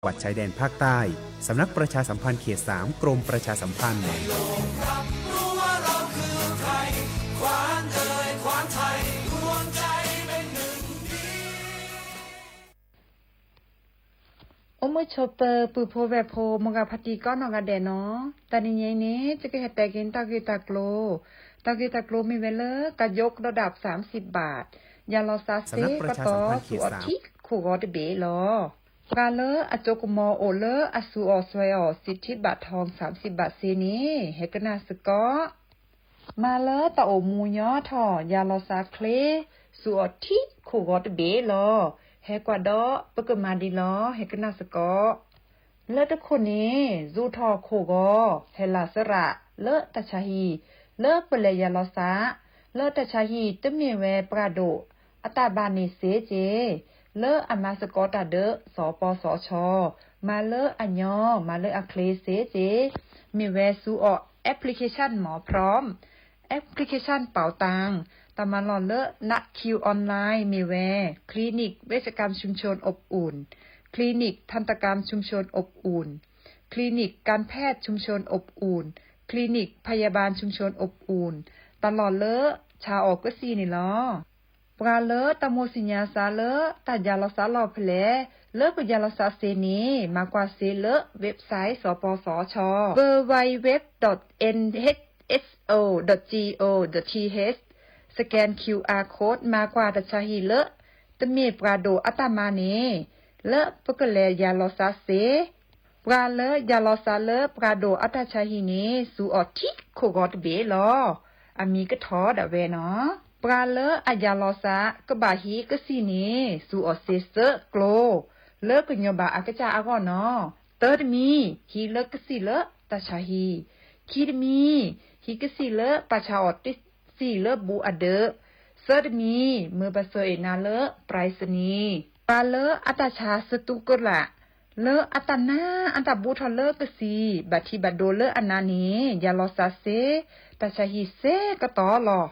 จังหวัดชายแดนภาคใต้สำนักประชาสัมพันธ์เขต 3 กรมประชาสัมพันธ์โอมชอเปอร์ปูโพเวโพมกาพติก็นอกาเดเนาะตอนนี้นี้จะก็เฮ็ดแต่กินตะกี้ตะกโลมีเวลากะยกระดับ30 บาทยาลอซาเซก็ต่อสุอทิคู่ก็ได้เบลอกาเลอจกมอโอเลอสุอสวยอสิทธิบัตรทอง30 บาทเซนี้เฮกนาสกอมาเลอตะโอมูยอทอยาลอซาเคลสุอทิคู่ก็ได้เบลอเฮกว่าดอปกมาดีลอเฮกนาสกอเลอตะคนนี้จูทอโคกอเฮลาสระเลอตะชาฮีเลอเปเลยาลอซาเลอตะชาฮีตะเมเวปราโดอตาบานิเซเจเลออามาสกอตาเดสปสชมาเลออัญญอมาเลออะเคลเซเจมีเวซูอแอปพลิเคชันหมอพร้อมแอปพลิเคชันเป่าตังตามาลอนเลอนักคิวออนไลน์มีแวคลินิกเวชกรรมชุมชนอบอุ่นคลินิกทันตกรรมชุมชนอบอุ่นคลินิกการแพทย์ชุมชนอบอุ่นคลินิกพยาบาลชุมชนอบอุ่นตลอดเลอชาออกก็ซีนี่ลอปราเลอตะโมสิญญาซาเลอตายาลอซาลอเพลเลอกยาลอซาเซนีมากว่าเซเลอเว็บไซต์สปสช www.nhso.go.th สแกน QR code มากว่าดัชหีเลอตะเมปราโดอัตมาเนเลอปกเลยาลอซาเซปราเลอยาลอซาเลอปราโดอัตชาหีเนสูออทิโคกอตเบลออามีก็ทอดะเวเนาะปราเลออายาลอซากะบาฮีกะซีเนสูออเซเซโกลเลอกะญบาอากะจาอากอเนาะเติดมีฮีเลกะซีเลตาชาฮีคีดมีฮีกะซีเลปาชาออติซีเลบูอเดเซดมีมือบาโซเอนาเลปรายสนีปาเลออัตชาสตุกละเลออัตนาอันตบูทอเลกะซีบัดทีบัดโดเลอนานียาลอซาเซตาชาฮีเซกะตอลอ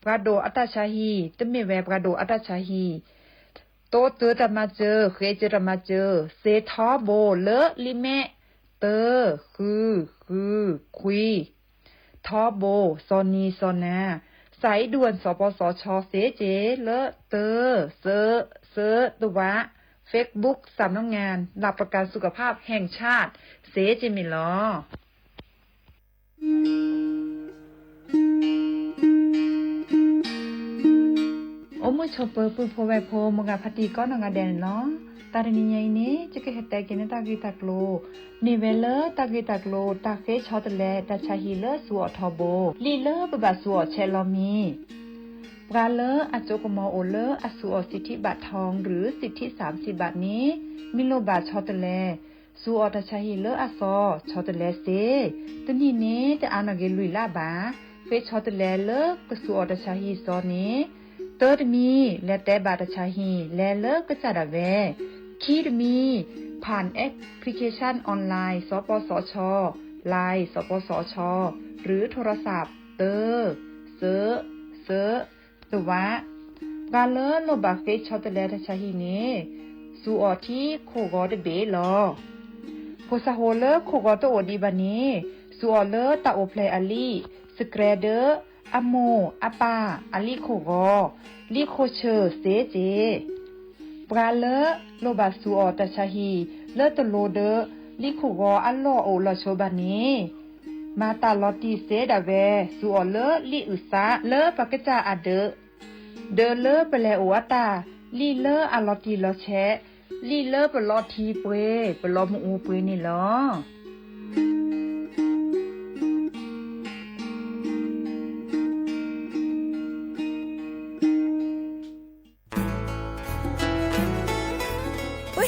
ปราโดอัตชาฮีตะเมเวปราโดอัตชาฮีโตเตอตะมาเจอเคเจตะมาเจอเซทอโบเลอลิเมเตอคือคุยทอโบซอนีซอนาสายด่วนสปสชเซเจเลอเตอเซตุวะ Facebook สำนักงานหลักประกันสุขภาพแห่งชาติเซเจมิลอโอมชอเปอร์ปูโพเวโพมกาพติก็นงาแดนเนาะตาดนี้ยัยนี้จะเฮ็ดแต่กินตากีตากโลนิเวเลตากีตากโลตาเฟชอตแลตาชาฮีเลสัวทอโบลีเลบะสัวเชลอมีปราเลอจกมอโอเลอสุอสิทธิบัตรทองหรือสิทธิ30 บาทนี้มิโลบาชอตแลสัวตาชาฮีเลอซอชอตแลเซตนี้เนตอานาเกลุยลาบาเฟชอตแลเลกสัวตาชาฮีซอนี้เติดมีและแต่บาตชาฮีและเลิกก็จะดาเวคีดมีผ่านแอปพลิเคชันออนไลน์สปสชไลน์สปสชหรือโทรศัพท์เตอเซตัวะกาเลโลบาเฟชอตเลตชาฮีเนสูออที่โคกอดเบลอโพซาโฮเลโคกอตโอดีบานีสูออเลตาโอเพลอลีสเกรเดออะโมอะปาอะลิโคกอลิโคเชอเซเจปราเลโลบาสูออตชาฮีเลตโลเดลิโคกออัลโลโอลอโชบานีมาตาลอติเซดาเวสูออเลลิอุซาเลปะกะจาอะเดเลเปเลโออะตาลิเลอะลอติลอแชลิเลเปลอทีเปเปลอมอูเปนี่ลอ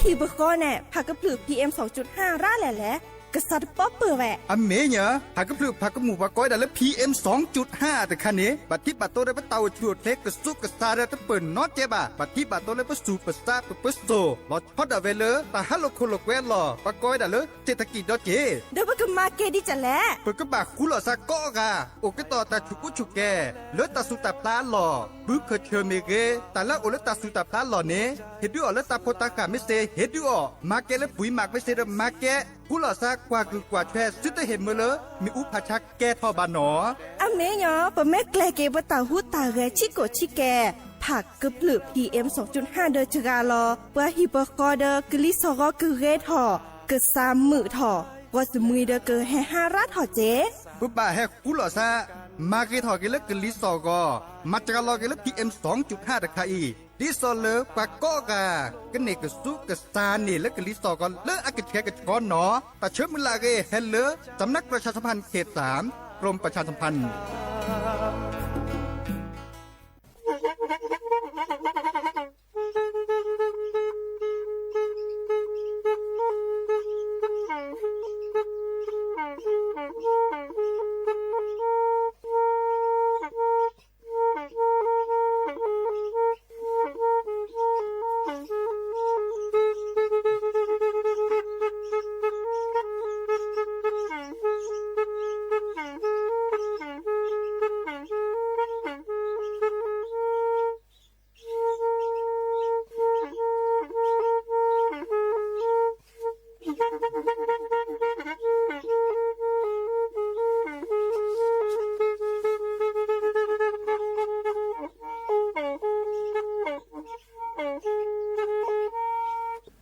ฮิบก็แน่ผักกระปลือ PM 2.5 ร่าแหล่ กษัตริย์ป๊อปเปิดแหวะอเมเนอะหากกระพลือผักกระหมูผักก้อยแต่ละ PM 2.5 แต่คันนี้บัดที่บัดโตได้ปะเตาชวดเล็กกระซุกกระซาได้ตะเปิ่นน็อตเจ็บบัดที่บัดโตได้ปะสูปะซาปะโซลอดพอดอะเวเลตาฮัลโลโคโลแควลอผักก้อยได้เลยเศรษฐกิจดอเจเดี๋ยวก็มาเกดิจะแลเปิดกระบะคุหล่อซากก็กะโอกต่อตาชุกุชุกแกเลือดตาสุตาปลาหล่อบึกเคเชเมเกแต่ละโอเลตาสุตาปลาหล่อเนเฮ็ดด้วยอเลตาโพตากาไม่เซเฮ็ดด้วยมาแกและปุ๋ยหมักไม่เซมาแกกุหล่อซากกว่าคือกว่าแช่ซึตเห็นเมื่อเลยมีอุปชักแกทอบานหนออเมยอปะแม่แกลเกบตาหูตาเรชิโกชิแกผักกึบหลือ PM 2.5 เดอจกาลอปะฮิปกอเดอกลิซอกอคือเรทอกึซามมือทอว่าสมุยเดอเกแฮฮาราทอเจปุ๊บบ่าแฮกุหล่อซามาเกทอกิเลกลิซอกอมาจากลอกิเล PM 2.5 ตะคาอีดิซอเลปากก็กะกันเนกสุกสานี่และกลิซอกอเลอากะแกกะกอนหนอแต่เชิญมือลาเกเฮเลสำนักประชาสัมพันธ์เขต3กรมประชาสัมพันธ์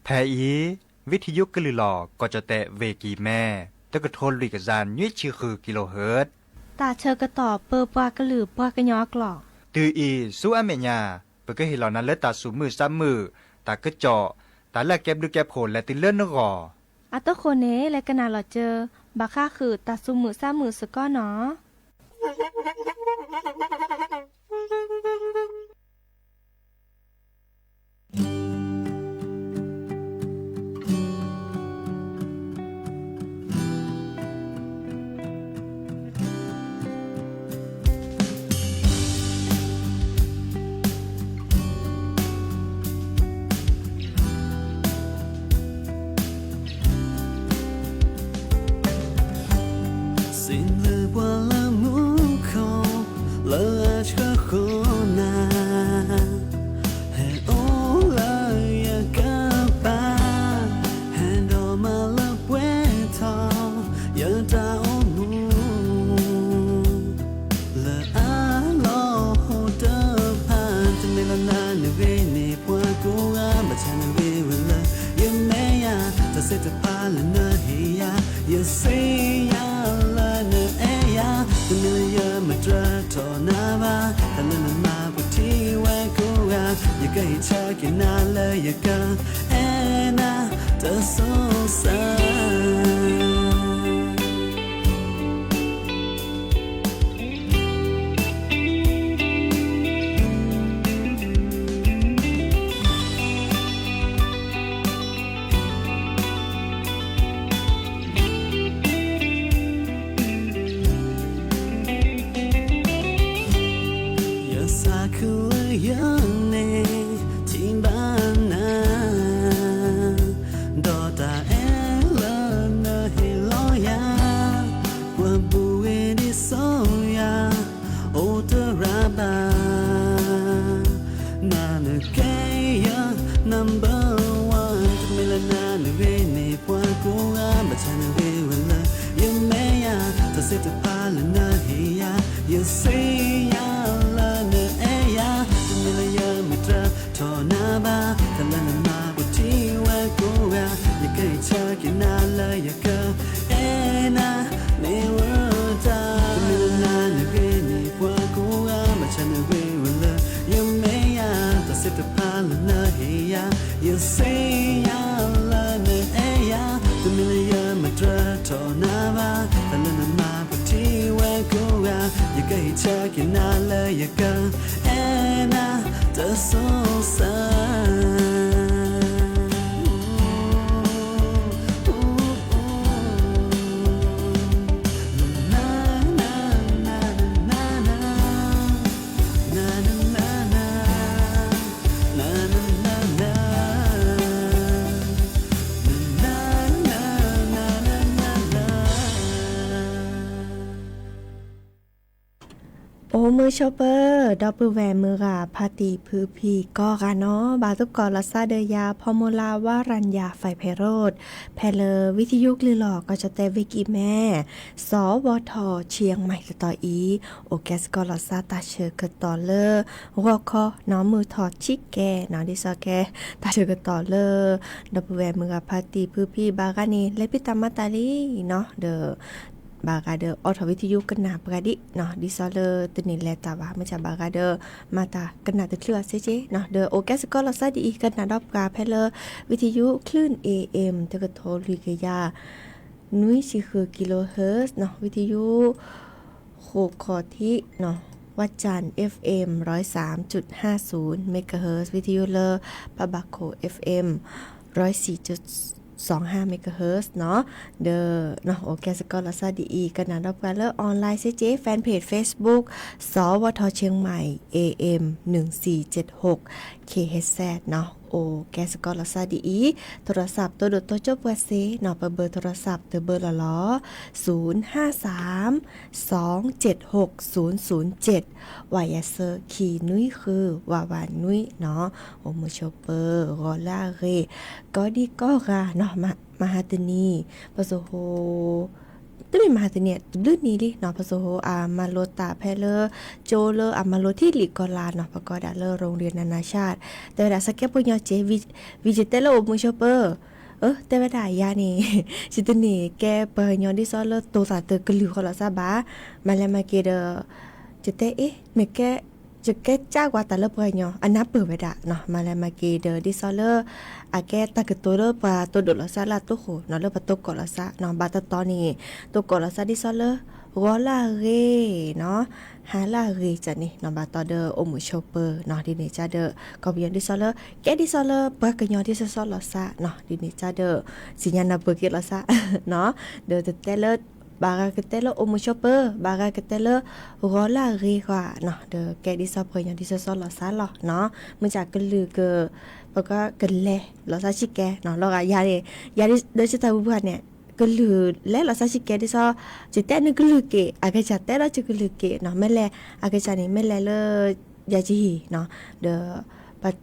แพอีวิทยุกลือหลอก็จะแตะเวกีแม่ตะกะโทนลุยกะจานยี่ชื่อคือกิโลเฮิรตซ์ตาเชอกระต่อเปอปากระหลือปากระยอกหลอกตืออีสู้อเมญาเปก็เห็นเหล่านั้นและตาสูมือซ้ำมือตากระเจาะตาแลกแก็บดูแก็บโผลและติเลื่อนนกออัตโคเนและกะนาหลอเจอบาค่าคือตาซุมือซ้ำมือสก้อเนาะ มือชอปเปอร์ดอปเปอร์แวร์มือกาพาตีพือพีก็กาเนาะบาตุกกอลาซาเดยาพอโมลาวารัญญาไฟไพโรดแพเลอวิทยุกลือหลอกก็จะเตวิกิแม่สวทเชียงใหม่กต่ออีโอแกสกอลาซาตาเชอกต่อเลอวอคอน้องมือถอดชิกแกน้องดิซอแกตาเชอกต่อเลอดอปเปอร์แวร์มือกาพาตีพือพีบากานีเลปิตามาตาลีเนาะเดอบากาเดอออทวิทยุกันนาปกติเนาะดิซอเลตนิเลตาวามาจากบากาเดอมาตากันนาตะเคลือเซเจเนาะเดอโอแกสก็ลอซาดีกันนาดอบกาเพลวิทยุคลื่น AM ตะกะโทลิกยานุ้ยสิคือกิโลเฮิรตซ์เนาะวิทยุโคคอทิเนาะวัดจันทร์ FM 103.50 เมกะเฮิรตซ์วิทยุเลปะบาโค FM 104.25 เมกะเฮิรตซ์เนาะเดอเนาะโอเคสกอลาซาดีกันนะรับกันเลออนไลน์เซเจแฟนเพจ Facebook สวทเชียงใหม่ AM 1476 KHZ เนาะโอแกสกอลาซาดีโทรศัพท์ตัวดตัวจบว่าเซเนาะเบอร์โทรศัพท์เบอร์ละล้อ053 276 007วายาเซอร์คีนุ้ยคือวาวานุ้ยเนาะโอมือโชเปอร์กอลาเรก็ดีก็กาเนาะมหาตนีปะโซโฮตัวนี้มาตัวเนี่ยลื่นนี้ดิเนาะปะโซโฮมาโลตาแพเลอโจเลอมาโลที่ลิกอลาเนาะปะกอดาเลอโรงเรียนนานาชาติแต่เวลาสเก็ตปุญญาเจวิจิเตโลมือโชเปอร์แต่ว่าได้ยานี่สิตัวนี้แกเปิดย้อนที่ซอเลอโตสาเตกลือคอลาซาบามาแล้วมาเกเดจะเตเมแกจะแกจ้ากว่าแต่ละเปิดย้อนอันนับเปิดไว้ดะเนาะมาแล้วมาเกเดดิซอเลอแกตะกตัวเลอปาตัวดลาซาลาตุโขเนาะเลอปะตกอลาซาเนาะบาตตอนี่ตกอลาซาดิซอเลอวอลาเรเนาะฮาลาเรจ้ะนี่เนาะบาตอเดอโอมูโชเปอร์เนาะดิเนจ้าเดอกอบยันดิซอเลแกดิซอเลปะกะยอนที่ซอลาซาเนาะดิเนจ้าเดสิญญาณเปิดเกลาซาเนาะเดอเตเลบากากเตเลโอมูโชเปอร์บากากเตเลวอลาเรกว่าเนาะเดอแกดิซอเปยอนที่ซอลาซาหรอเนาะมึงจากกะลือเกปก็กันแลลอซาชิแกเนาะลอกยาดิโดยจะตาบุบเนี่ยก็ลือและลอซาชิแกดิซอจิแต่นึกลือเกอากาจะแต่ละจะกลือเกเนาะแม่แลอากาจะนี่แม่แลเลยาจิเนาะเดอปัต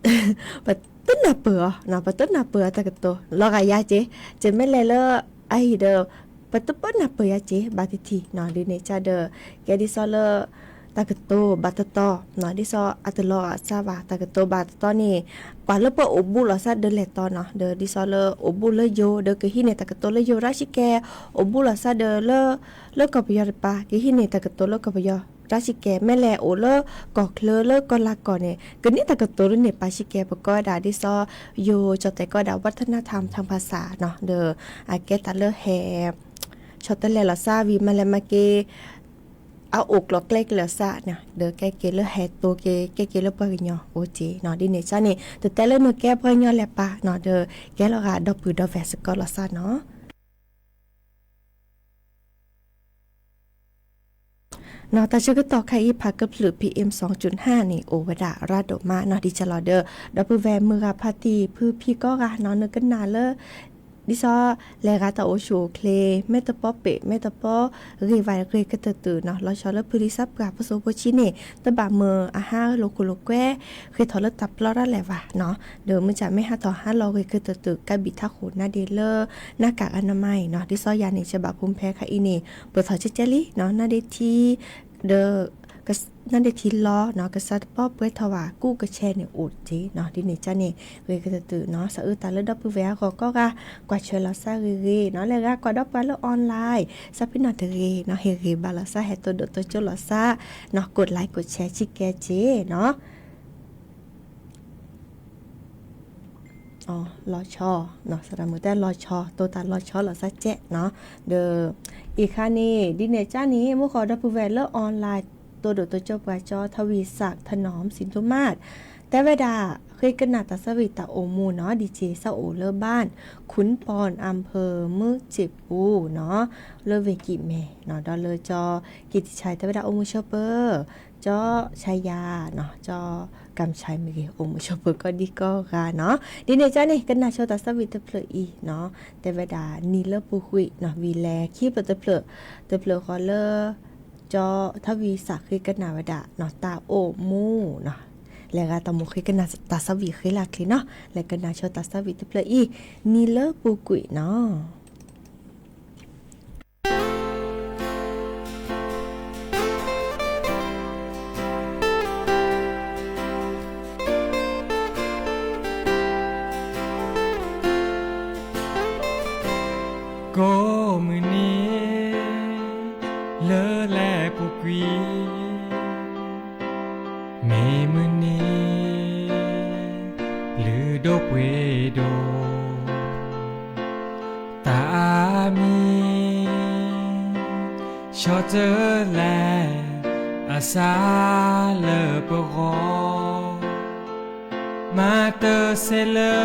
ต้นนาเปือเนาะปัตต้นนาเปือตะกะโตลอกยาเจแม่แลเลไอเดอปัตต้นนาเปือเจบาติทีเนาะดิเนจาเดอแกดิซอเลตากโตบาตตอเนาะดิซออัตลอซาบาตากโตบาตตอนี่ปาเลปออบุลอซาเดเลตอเนาะเดดิซอเลอบุเลโยเดกะฮิเนตากโตเลโยราชิแกอบุลอซาเดเลกะปยอปากะฮิเนตากโตเลกะปยอราชิแกแม่แลโอเลกอเคลเลกอลากอเนี่ยกะนี่ตากโตเรเนปาชิแกปก็ดาดิซอโยจอแต่ก็ดาวัฒนธรรมทางภาษาเนาะเดอาเกตาเลแฮชอตเลลอซาวีมาเลมาเกเอาอกหลอกเล็กเหลือซะเนี่ยเดอแกเกลแฮตัวเกเกลปะญอโอเจเนาะดิเนจ้านี่แต่เลnoแกปะญอแลปะเนาะเดอแกลกะดอปือดอแวสก็ลอซะเนาะเนาะแต่ชื่อก็ต่อใครอีพักกับหรือ PM 2.5 นี่โอวดาราดมาเนาะดิจลอเดอดอปือแวมือกับพาตีพือพี่ก็กะเนาะนึกกันนาเลดิซอแลกาตาโอโชเคลเมตาปอเปเมตาปอรีไวเรกตะตือเนาะลอชอลพริซับกาปโซโปชิเนตะบาเมออาหาโลโกโลแกเคยทอลตับลอระแลวะเนาะเดิมมันจะไม่หาต่อ5ลอเรกตะตือกะบิทาโขนาเดเลอร์หน้ากากอนามัยเนาะดิซอยานี่ฉบับภูมิแพ้ค่ะอีนี่เปิดถอเจลิเนาะนาเดทีเดอนั่นได้ทีล้อเนาะกษัตริย์ป้อเปื้อถวากู้กระแชเนี่ยอดจีเนาะดิเนจ้าเนี่ยเวกจะตื่นเนาะสะอื้อตาเลือดดับปื้อแวะก็กว่าเชิญเราซาเรเนาะแล้วก็ดับกันแล้วออนไลน์ซาพินอเทเรเนาะเฮเรบาลาซาเฮตัวโดตัวโจลาซาเนาะกดไลค์กดแชร์ชิแกเจเนาะรอชอเนาะสระมือแต่รอชอตัวตารอชอลาซาเจเนาะเดออีกค่ะนี่ดิเนจ้านี้เมื่อขอดับปื้อแวะแล้วออนไลน์ตัวโดดตัวเจ้าปลาจอทวีศักดิ์ถนอมสินธุมาศแต่เวลาเคยกันนาตาสวิตาโอมูเนาะดีเจซาโอเลอบ้านขุนปอนอำเภอมือจิบปูเนาะเลอเวกิเมเนาะดอเลอจอกิติชัยแต่เวลาโอมูชอเปอร์จอชัยยาเนาะจอกำชัยเมเกโอมูชอเปอร์ก็ดีก็ค่ะเนาะดีเนจ้านี่กันนาโชตาสวิตาเพลอีเนาะแต่เวลานีเลอปูคุยเนาะวีแลคีบเตเพลขอเลอ จอทวีสักคือกันนาวดาเนาะตาโอมูเนาะแล้วก็ตาโมคือกันนาตาสวีคือลาคือเนาะแล้วก็นาชอตาสวีตเปลอีนี่เลปูกุยเนาะก็มือนี้เลอแลปุกวีเมมือนี้ลือดกเวโดตามีชอเจอแลอาสาเลอปกอมาเตอเซเลอ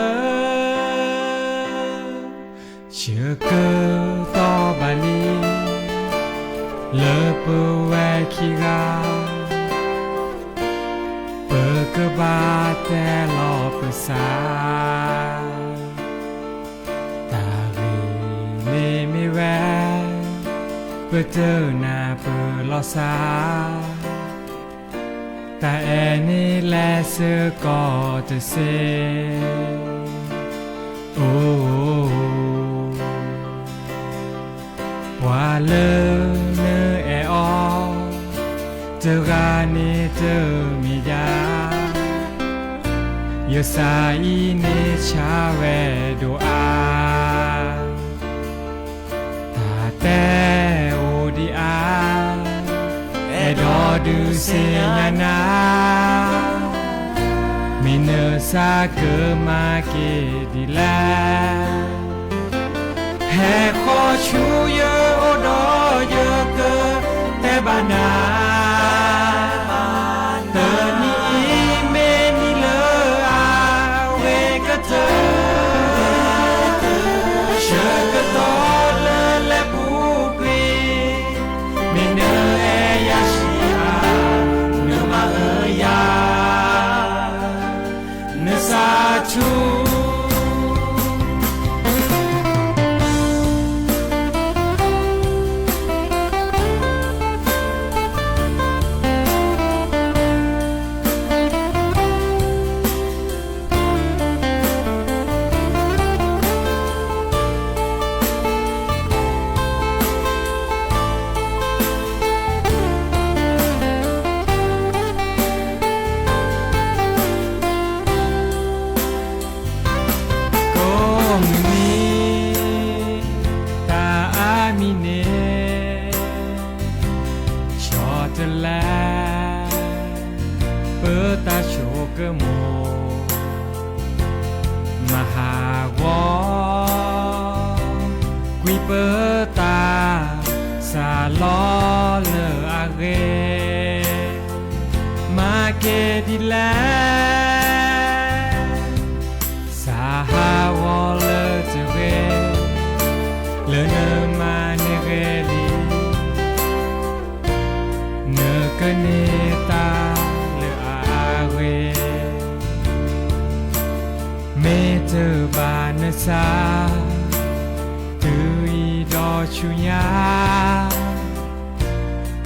เชื่อเกิดต่อบาลีเลอเปแวคิกาเปกบาแต่ลอเปสาตารีเมแวเปเจอนาเปลอสาแต่แอนี่แลเสือก็จะเซโอ้ว่าเลอเนอแออเจอกาเนเจอมียาเยสายเนชาเวโดอาตาแต่โอดีอาเอดอดูเซียนามิเนอซาเกมาเกดีแลแห่ขอชูเยอะโอดอเยอะเกินแต่บานาเตอนี่เมนี่เลออาเวก็เจอเชื่อก็ตอเลอและปูกวีเมเนอเอยาชีอาเนื้อมาเอยาเนื้อสาชูมหาวอกุยเปตาสาลอเลออาเกมาเกดิแลสาหาวอเลอเจเรเลอเนมาเนเรลีเนกเนตาเลออาเกเมเจอบานสาตุยดอชุยา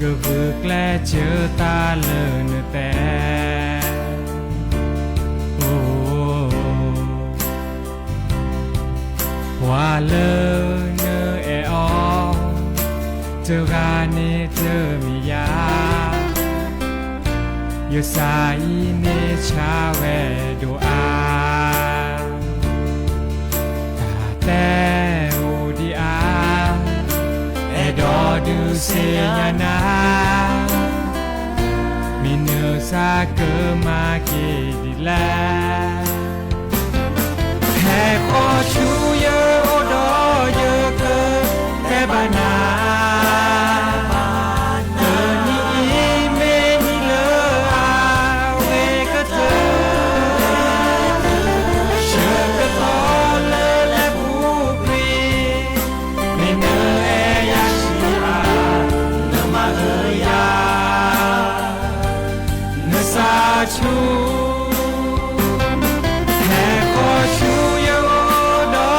ก็บึกและเจอตาเลนแต่โอ้ว่าเลเนเออเจอกาเนเจอมียาโยสายเนชาเวโดอาแต่โอดีอาเอดอดูเซียนามีเนื้อซาเกมาเกดีแลแค่ขอชูเยอะโอดอเยอะเกินแค่บานาเธอนี่เมนี่เลออาเวก็เธอเชื่อก็ตอเลชูแห่ขอชูเยอะดอ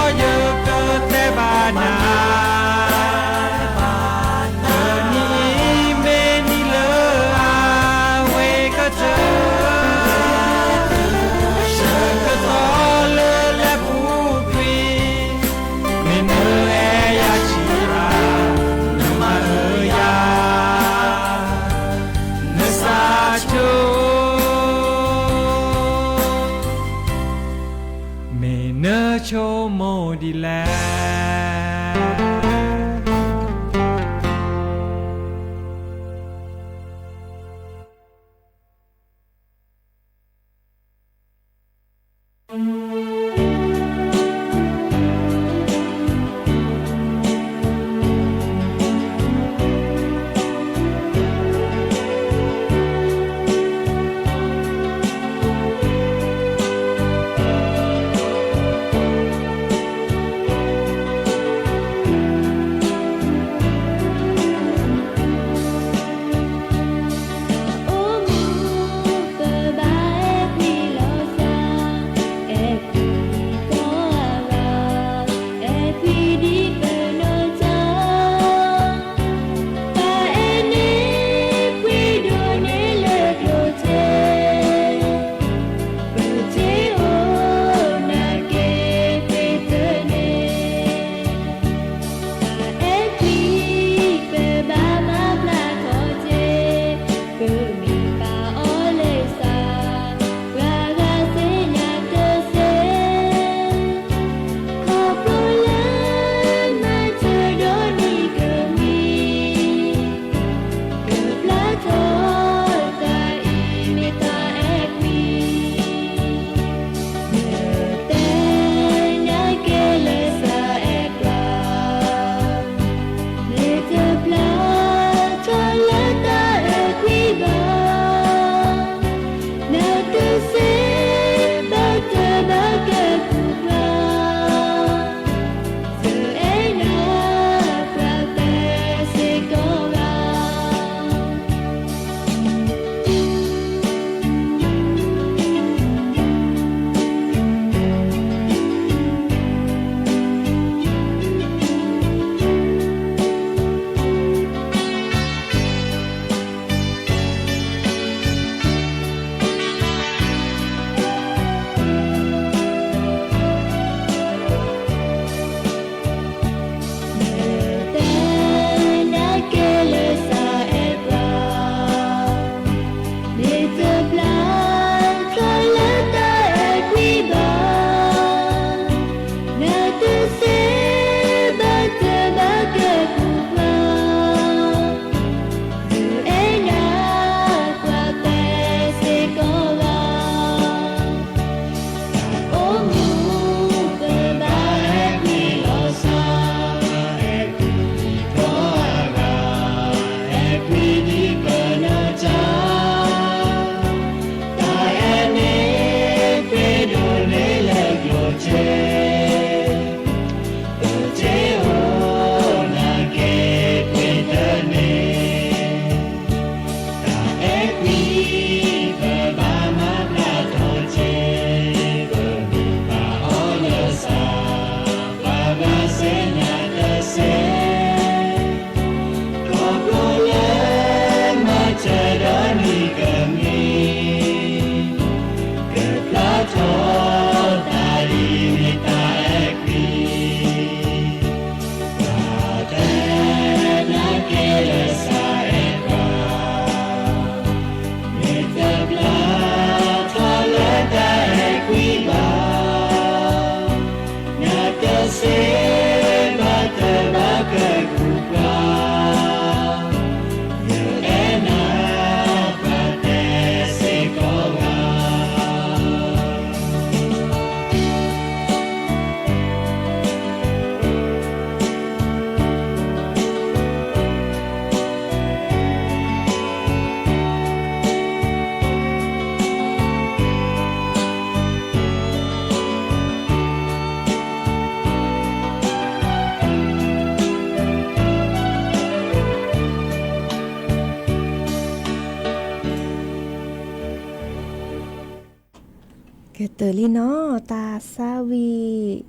เตอลี่เนาะตาซาวี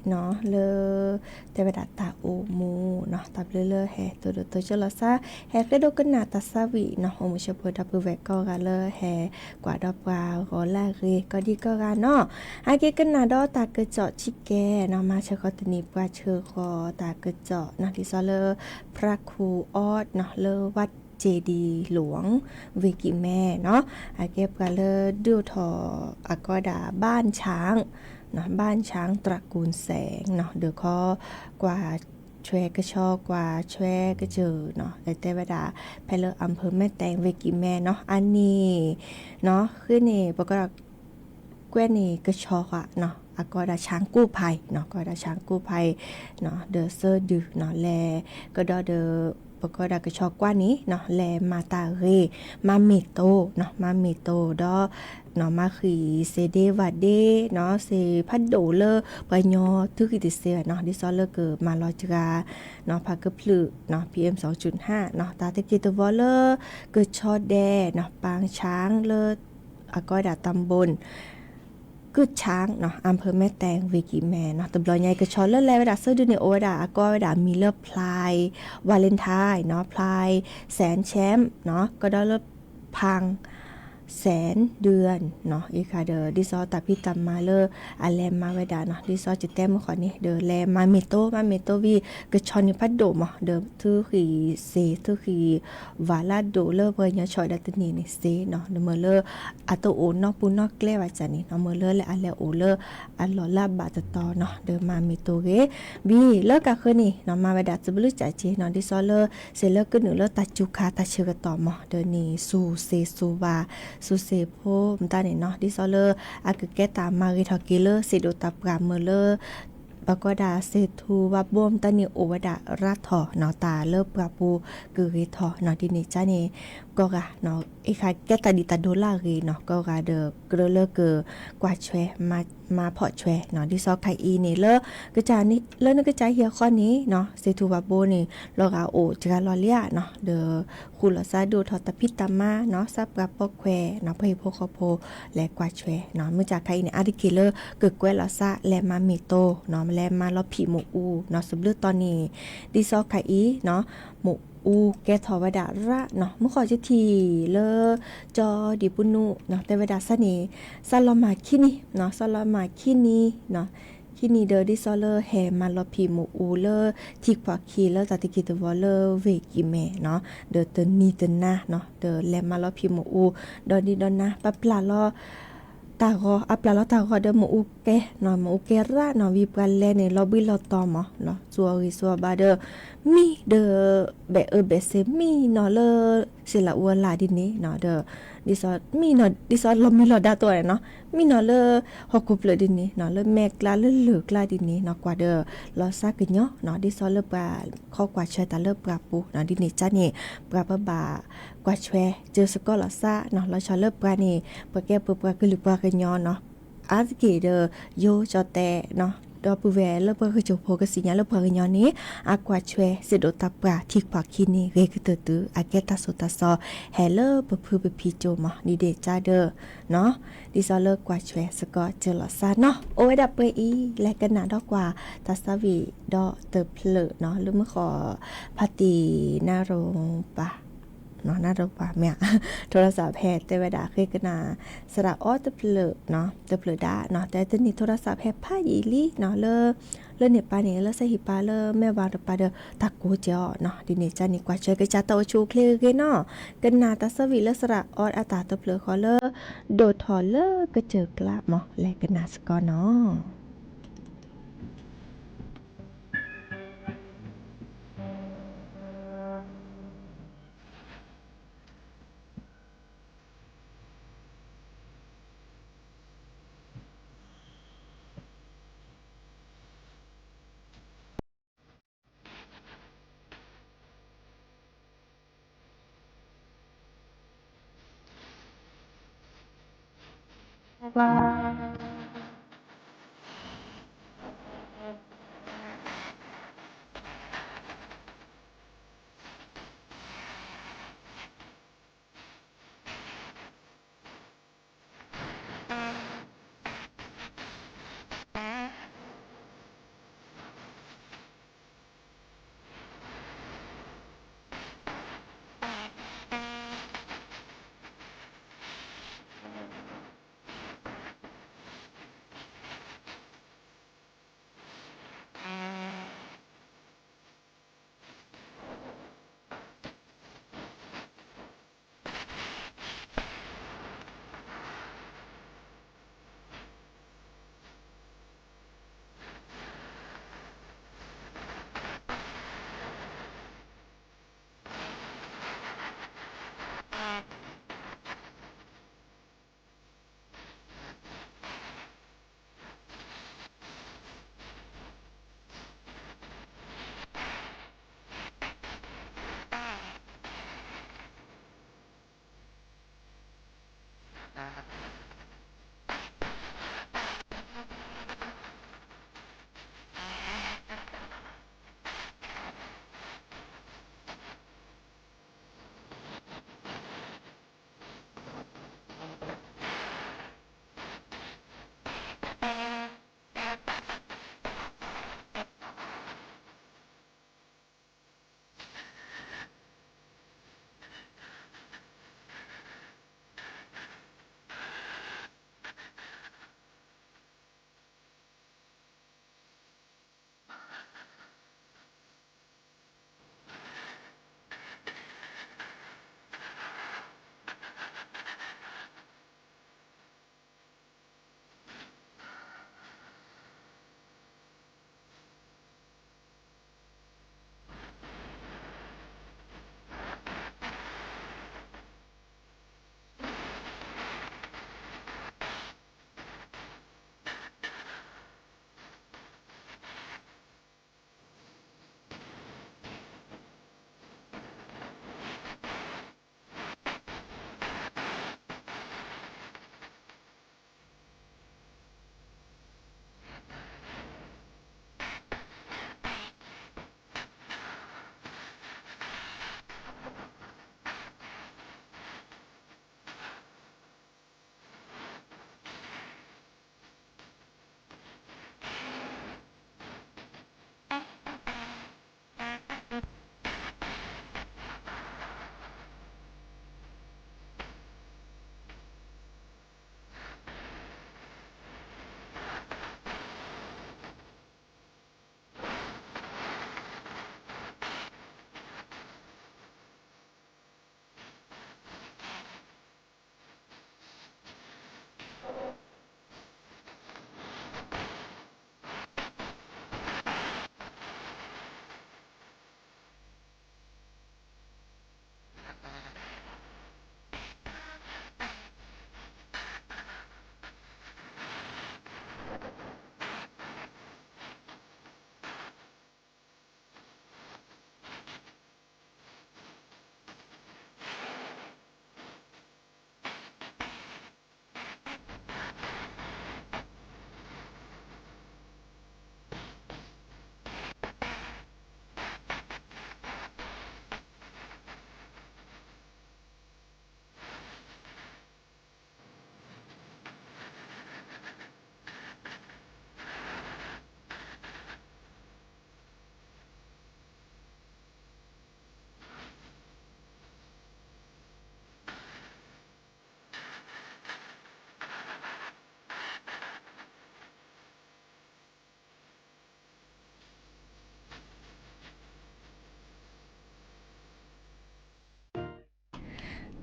เนาะเลแต่เวลาตาโอมูเนาะตับเลแฮตัวจะละซาแฮก็ดกันนาตาซาวีเนาะโอมูเชเปดับเวก็กาเลแฮกว่าดอกว่าก็ลาเรก็ดีก็กาเนาะอาเกกันนาดอตากระเจาะชิแกเนาะมาเชก็ตนีปว่าเชอคอตากระเจาะเนาะที่ซอเลพระครูออดเนาะเลวัดเจดีหลวงวิกิแม่เนาะอาเก็บกันเลยดูทออากอดาบ้านช้างเนาะบ้านช้างตระกูลแสงเนาะเดี๋ยวเขากว่าช่วยก็ชอบกว่าช่วยก็เจอเนาะแต่เวลาไปเลยอำเภอแม่แตงวิกิแม่เนาะอันนี้เนาะคือนี่ปกติแกว้นี่ก็ชอบอะเนาะอากอดาช้างกู้ภัยเนาะก็ดาช้างกู้ภัยเนาะเดอเซอร์ดือเนาะแลก็ดอเดอปก็ดากระชอกกว่านี้เนาะแลมาตาเรมาเมโตเนาะมาเมโตดอเนาะมาคือเซเดวาเดเนาะเซพัดโดเลปญอทุกิติเซเนาะดิซอเลเกมาลอจกาเนาะพากะพลึเนาะ PM 2.5เนาะตาตะกิตวอเลเกิดชอแดเนาะปางช้างเลอากอยดาตำบลกึดช้างเนาะอำเภอแม่แตงวิกิแมนเนาะตำบลใหญ่กระชอนเลิศแล้วเวลาเสื้อดูในโอวดาก็เวลามีเลิศพลายวาเลนไทน์เนาะพลายแสนแชมป์เนาะก็ได้เลิศพังแสนเดือนเนาะอีกค่ะเดอดิซอตับพี่ตำมาเลออาแลมมาเวดาเนาะดิซอจะแต้มขอนี่เดอแลมาเมโตวีกระชอนนี่พัดโดมเดอทุกีเซทุกีวาลาโดเลอเบยชอยดัตนีนี่เซเนาะเดอเมเลออัตโอนอกปูนอกแกล้ว่าจันนี่เนาะเมเลอและอาแลโอเลออัลลอลาบาตตอเนาะเดอมาเมโตเกบีเลิกกะคือนี่เนาะมาเวดาจะบลุจ่ายเจเนาะดิซอเลอเซเลอก็หนูเลอตัดจุคาตัดเชือกต่อมเดอนี่ซูเซซูวาสุเซโพมตาเนี่ยเนาะดิซอเลอร์อาคือแกตามาริทอกิเลอร์สิโดตาปรามเมเลอร์ปกดาเซทูวับบวมตานิโอวดารัทอเนาะตาเลิปราปูกือริทอเนาะดินี่จ้านี่ก็กะเนาะอีค่ะแกตาดิตาโดลารีเนาะก็กะเดอเกลเลอร์เกอกว่าแชมาพอแชเนาะดิซอไคอีนี่เลอกระจานี่เลอนึกกระจายเฮียข้อนี้เนาะเซทูวับโบนี่ลอกาโอจกาลอเลียเนาะเดอคุลซาดูทอตพิตามาเนาะซับกับปอกแควเนาะเพยโพคอโพและกว่าแชเนาะมือจากไคอีนี่อาริกิเลอร์เกิดแกวลอซาและมาเมโตเนาะแลมาลอผีหมูอูเนาะสบลือตอนนี้ดิซอไคอีเนาะหมูอูแกทอวดาระเนาะเมื่อขอจะทีเลอจอดิปุนุเนาะแต่วดาสนีซาลอมาคินีเนาะซาลอมาคินีเนาะคินีเดอดิซอเลอร์แฮมาลอพีมูอูเลอทิกพอคีเลอตาติกิตวอเลอเวกิเมเนาะเดอเตนีเตนาเนาะเดอแลมาลอพีมูอูดอดีดอนนะปะปลาลอตากออัปลาลอตากอเดอมูอุเกเนาะมูอุเกระเนาะวิปกันแลเนลอบิลอตอมเนาะซัวริซัวบาเดอมีเดอเบเบเซมีเนาะเลอสิละอวลาดินี้เนาะเดอดิซอมีเนาะดิซอลอมีลอดาตัวเนาะมีเนาะเลอฮอกกุปเลดินี้เนาะเลอแมกลาเลอเหลือกลาดินี้เนาะกว่าเดอลอซากเนาะเนาะดิซอเลอปลาข้อกว่าเชตาเลอปลาปูเนาะดินี้จ้านี่ปลาบากว่าแชเจอสกอลอซาเนาะลอชอเลอปลานี่ปลาแก้ปลากึลปลากะยอเนาะอาสกีเดอโยจอแตเนาะดอปูแวเลเปคือจโพกสิญญาเลเปกญอนี้อากว่าแชสิโดตาปลาทิกปากคินี่เรกเตตืออาเกตาโซตาซอแฮเลอปพือปพีโจมดีเดจาเดอเนาะดิซอเลกว่าแชสกอเจลอซาเนาะโอดับเปอีและกันนาดอกว่าตาสวีดอเตเพลเนาะหรือเมื่อขอพาตีนาโรงปะเนาะน่ารักป่ะแม่โทรศัพท์แพทย์แต่เวลาเคยกันนาสระอ้อตะเพลเนาะตะเพลดาเนาะแต่ตอนนี้โทรศัพท์แพทย์ผ้ายีลี่เนาะเลเนี่ยปาเนี่ยเลใส่หิปาเลแม่วาดปาเดตะโกเจาะเนาะดิเนี่ยจานี่กว่าเชยกะจาตะชูเคลเกเนาะกันนาตาสวีเลสระอ้ออาตาตะเพลขอเลโดทอเลก็เจอกลับเนาะและกันนาสกอเนาะ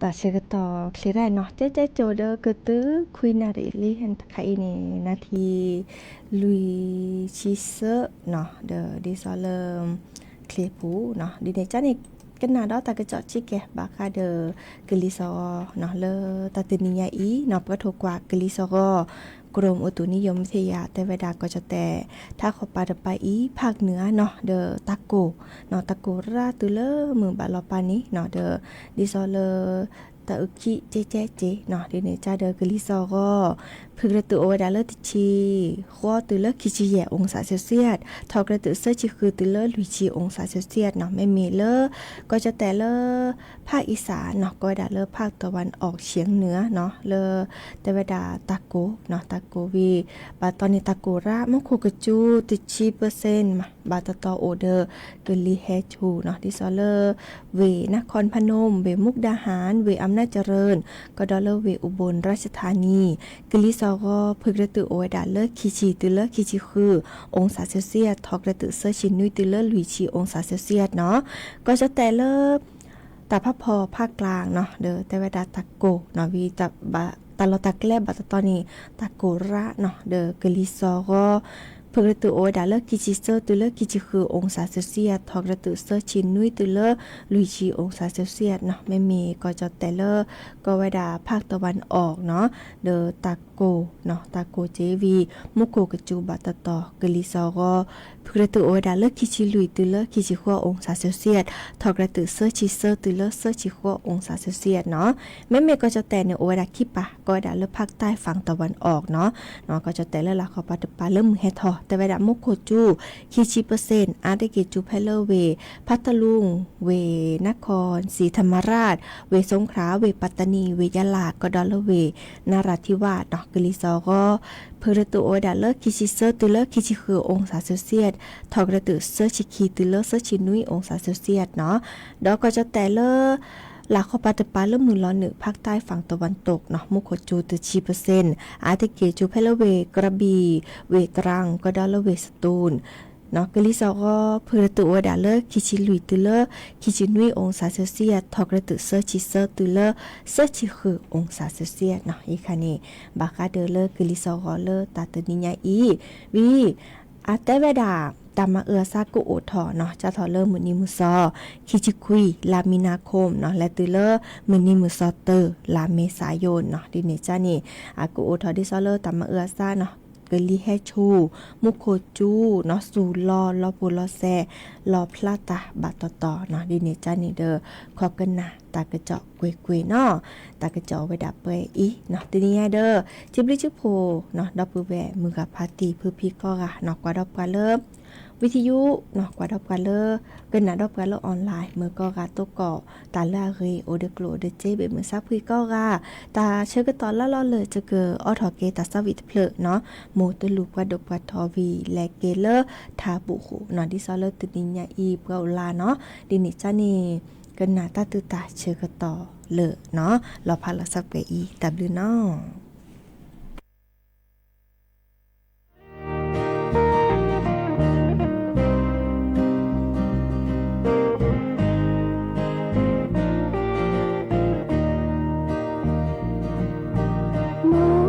ต่อเชื่อต่อคลิปได้เนาะเจ๊โจเดอร์ก็ตื้อคุยนาริลีเห็นใครนี่นาทีลุยชิเซอร์เนาะเดอดิซอลเลมคลิปูเนาะดีเนจ้านี่กันนาดอตากระจอชิแกบาคาเดอกลิซอเนาะเลตาตินิยาอีเนาะก็ถูกกว่ากลิซอกรมอุตุนิยมวิทยาแต่เวลาก็จะแต่ถ้าเขาปาดไปอีภาคเหนือเนาะเดอตะโกเนาะตะโกราตุเลมือบาลอปานี้เนาะเดอดิซอเลตะอึกิเจเนาะดีเนจ้าเดอกลิซอก็พึกระตุโอดาเลติชีข้อตุเลคิจิแยองศาเซลเซียสทอกระตุเซจิคือตุเลลุยชีองศาเซลเซียสเนาะไม่มีเลก็จะแต่เลภาคอีสานเนาะก็ดาเลภาคตะวันออกเฉียงเหนือเนาะเลแต่เวลาตะโกเนาะตะโกวีบาตอนนี้ตะโกระมะโคกะจูติชีเปอร์เซ็นต์บาตตอโอเดอร์กลิเฮชูเนาะดิซอเลเวนครพนมเวมุกดาหารเวอำนาจเจริญก็ดอเลเวอุบลราชธานีกลิซอก็พึกระตุโอดาเลคิชิตุเลคิชิคือองศาเซลเซียสทอกระตุเซชินุยตุเลลุยชีองศาเซลเซียสเนาะก็จะแต่เลตาพะพอภาคกลางเนาะเด้อแต่เวลาตะโกเนาะวีตะบะตะลอตะแกลบะตอนนี้ตะโกระเนาะเด้อกลิซอก็พึกระตุโอดาเลคิชิเซอร์ตุเลคิชิคือองศาเซลเซียสทอกระตุเซชินุยตุเลลุยชีองศาเซลเซียสเนาะไม่มีก็จะแต่เลก็เวลาภาคตะวันออกเนาะเด้อตะโกเนาะตะโกเจวีมุโกกะจูบะตะตอกลิซอก็พึกระตุโอดาเลคิชิลุยตุเลคิชิคัวองศาเซลเซียสทอกระตุเซชิเซอร์ตุเลเซชิคัวองศาเซลเซียสเนาะไม่มีก็จะแต่ในโอเวดาคิปะก็ดาเลภาคใต้ฝั่งตะวันออกเนาะก็จะแต่เลละเขาปะตะปาเริ่มเฮทอแต่เวลามุโกจูคิชิเปอร์เซ็นต์อาร์ตเกจูไพเลเวพัทลุงเวนครศรีธรรมราชเวสงขลาเวปัตตานีเวยะลาก็ดอลเวนราธิวาสเนาะกลิซอก็เพื่อตัวโอดาเลคิชิเซอร์ตุเลคิชิคือองศาเซลเซียสทอกระตุเซอร์ชิคีตุเลเซอร์ชินุยองศาเซลเซียสเนาะดอกก็จะแต่เลหลักข้อปฏิปัติเริ่มมือร้อนเหนือภาคใต้ฝั่งตะวันตกเนาะมุโคจูตุชีเปอร์เซ็นต์อาร์ติเกจูเพลเวกระบี่เวตรังก็ดอลเวสตูนเนาะกลิซอก็เพื่อตัวดาเลคิชิลุยตุเลคิชินุยองศาเซลเซียสทอกระตุเซอร์ชิเซอร์ตุเลเซอร์ชิคือองศาเซลเซียสเนาะอีคันนี้บาคาเดเลกลิซอก็เลตาตนิญาอีวีอาเตเวดาตามมาซากุโอทอเนาะจะทอเลอร์มือนิมุซอคิจิคุยลามินาคมเนาะและตุเลอร์มือนิมุซอเตอร์ลาเมษายนเนาะดิเนจานี่อากุโอทอดิซอเลอร์ตามมาซาเนาะเกลิเฮชูมุโคจูเนาะสูลอปูลอแซลอพลาตาบาตตอเนาะดิเนจานี่เดอขอกันนะตากระเจาะกุยเนาะตากระเจาะไว้ดับเปอีเนาะทีนี้เด้อจิบลิจิโพเนาะดับเบิลแวมือกับพาตีพื้พี่ก็กะเนาะกว่าดับกันเริ่มวิทยุเนาะกว่าดับกันเลเกินหนาดับกันเลออนไลน์มือก็กะตกเกาะตาลาเรโอเดโกลเดเจเบมือซักพี่ก็กะตาเชื่อกันตอนละเลยจะเกิดออทอเกตาสวิตเพลเนาะโมตลูกว่าดกว่าทอวีและเกเลทาบุขุเนาะดิซอเลตินิญาอีเกาลาเนาะดินิจานี่กันนาตาตุตาเชื่อกันต่อเลยเนาะเราพาเราสักไปอีตับลือเนาะMo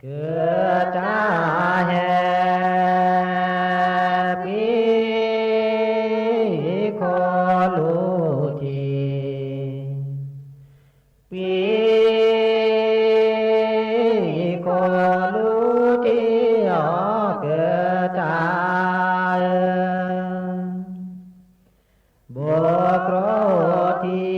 cha he pi ko lu thi pi ko lu thi o ke cha bo kro thi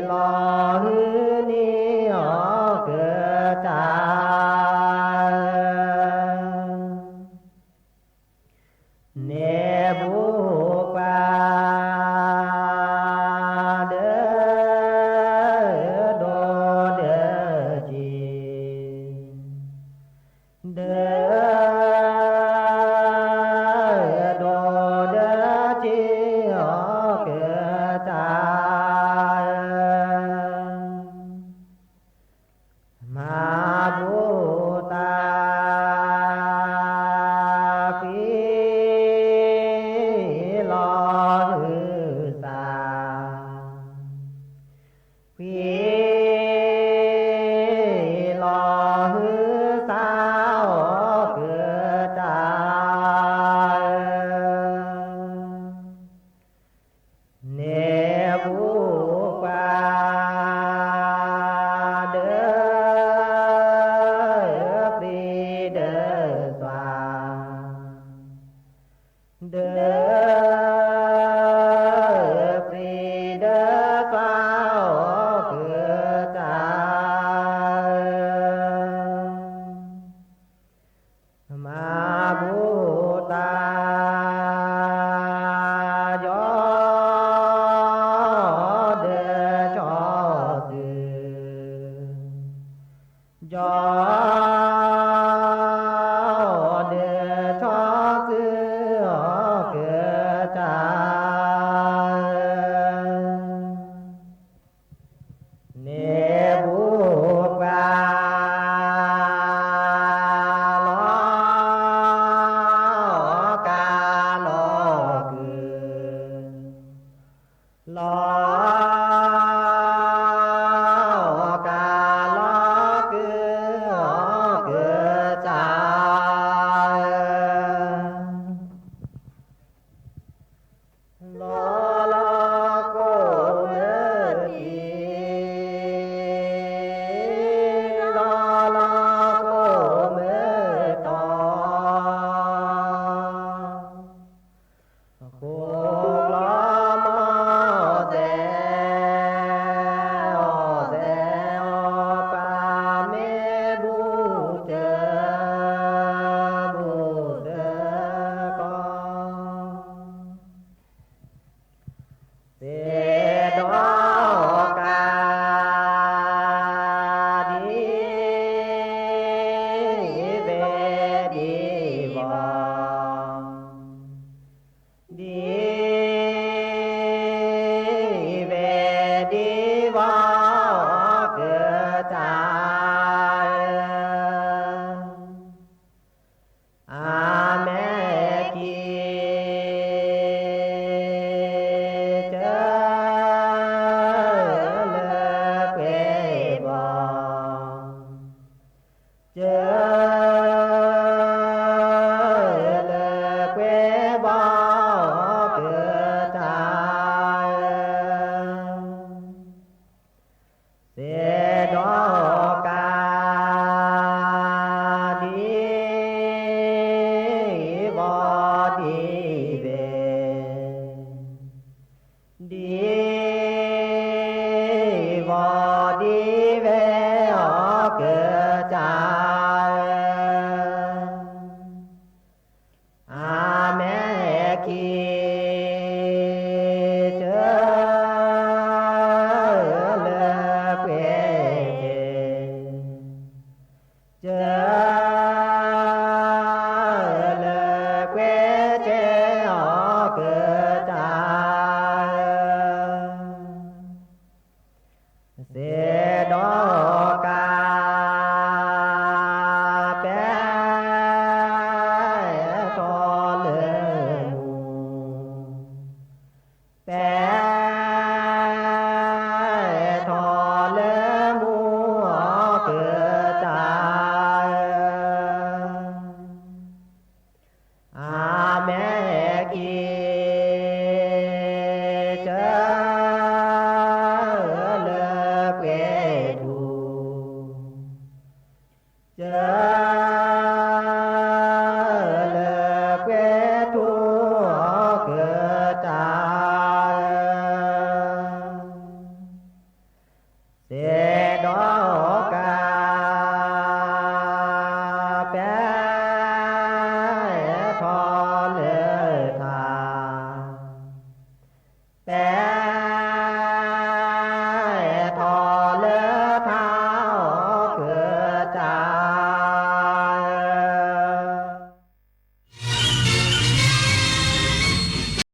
lo ni o ke เจอ